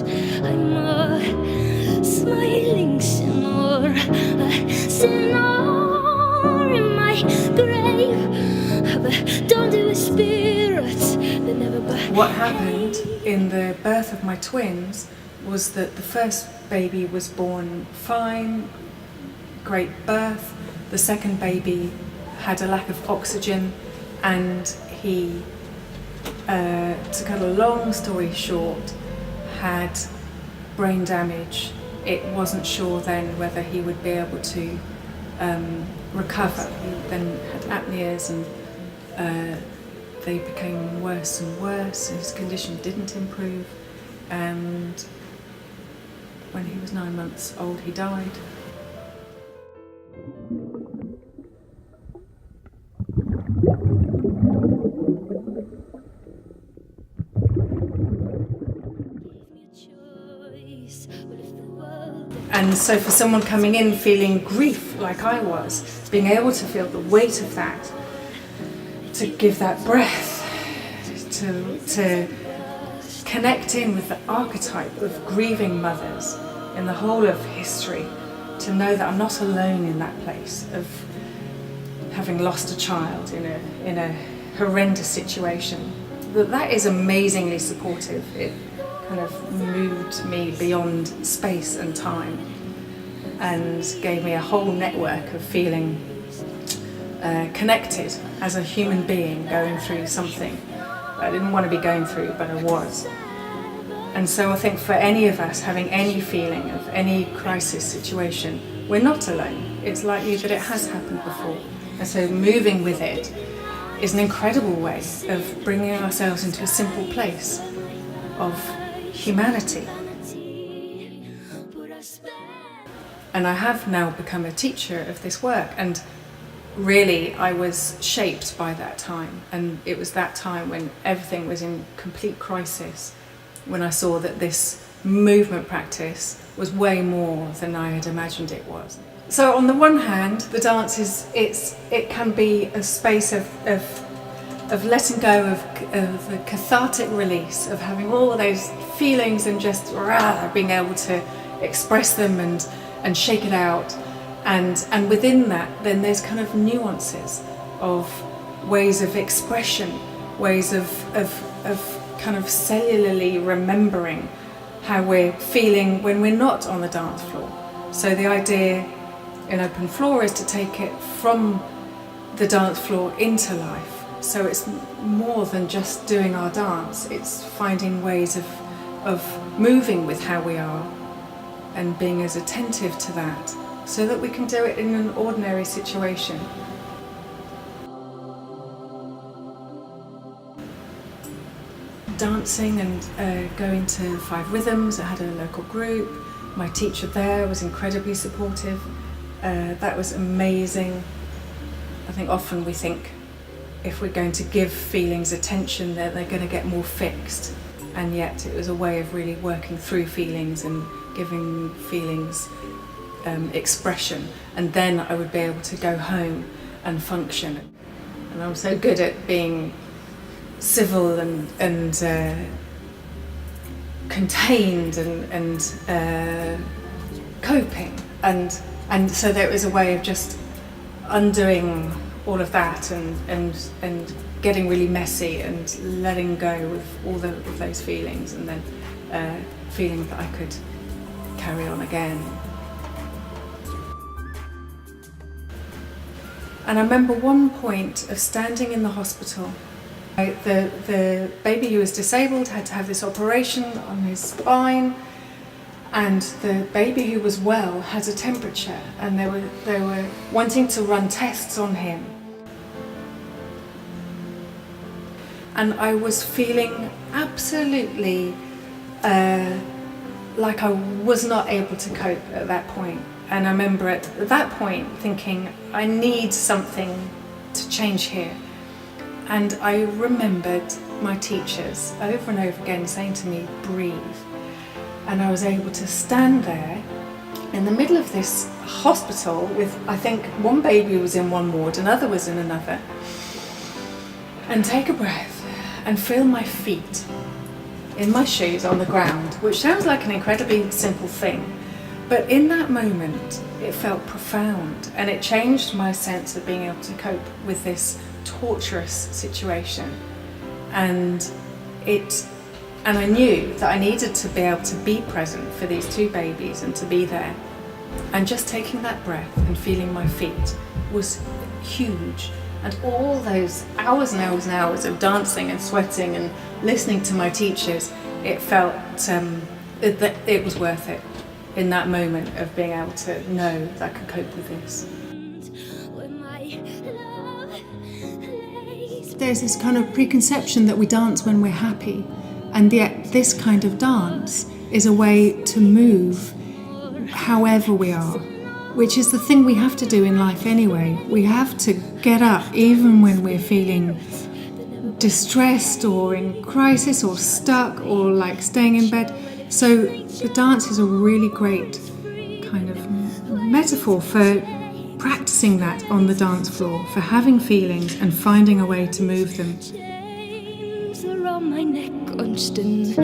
I'm a smiling sinner, a sinner in my grave, but don't do with spirits that never behave. What happened in the birth of my twins was that the first baby was born fine, great birth. The second baby had a lack of oxygen, and he, to cut a long story short, had brain damage. It wasn't sure then whether he would be able to recover. He then had apneas, and they became worse and worse. His condition didn't improve, and when he was 9 months old, he died. And so for someone coming in feeling grief like I was, being able to feel the weight of that, to give that breath, to connect in with the archetype of grieving mothers in the whole of history, to know that I'm not alone in that place of having lost a child in a horrendous situation. That is amazingly supportive. It kind of moved me beyond space and time and gave me a whole network of feeling connected as a human being going through something I didn't want to be going through, but I was. And so I think for any of us having any feeling of any crisis situation, we're not alone. It's likely that it has happened before. And so moving with it is an incredible way of bringing ourselves into a simple place of humanity. And I have now become a teacher of this work, and really I was shaped by that time, and it was that time when everything was in complete crisis, when I saw that this movement practice was way more than I had imagined it was. So on the one hand, the dance it can be a space of letting go of the cathartic release, of having all those feelings and just being able to express them and shake it out. And within that, then there's kind of nuances of ways of expression, ways of kind of cellularly remembering how we're feeling when we're not on the dance floor. So the idea in Open Floor is to take it from the dance floor into life. So it's more than just doing our dance, it's finding ways of moving with how we are and being as attentive to that so that we can do it in an ordinary situation. Dancing and going to 5 Rhythms, I had a local group. My teacher there was incredibly supportive. That was amazing. I think often we think if we're going to give feelings attention, that they're going to get more fixed. And yet it was a way of really working through feelings and giving feelings expression. And then I would be able to go home and function. And I'm so good at being civil and contained and coping. And so there was a way of just undoing all of that and getting really messy and letting go of all of those feelings, and then feeling that I could carry on again. And I remember one point of standing in the hospital. The baby who was disabled had to have this operation on his spine, and the baby who was well had a temperature, and they were wanting to run tests on him. And I was feeling absolutely like I was not able to cope at that point. And I remember at that point thinking, I need something to change here. And I remembered my teachers over and over again saying to me, breathe. And I was able to stand there in the middle of this hospital with, I think, one baby was in one ward, another was in another, and take a breath and feel my feet in my shoes on the ground, which sounds like an incredibly simple thing. But in that moment, it felt profound, and it changed my sense of being able to cope with this torturous situation. And I knew that I needed to be able to be present for these two babies and to be there. And just taking that breath and feeling my feet was huge. And all those hours and hours and hours of dancing and sweating and listening to my teachers, it felt that it was worth it in that moment of being able to know that I could cope with this. There's this kind of preconception that we dance when we're happy, and yet this kind of dance is a way to move however we are, which is the thing we have to do in life anyway. We have to get up even when we're feeling distressed or in crisis or stuck or like staying in bed. So the dance is a really great kind of metaphor for practicing that on the dance floor, for having feelings and finding a way to move them. Chains around my neck, constant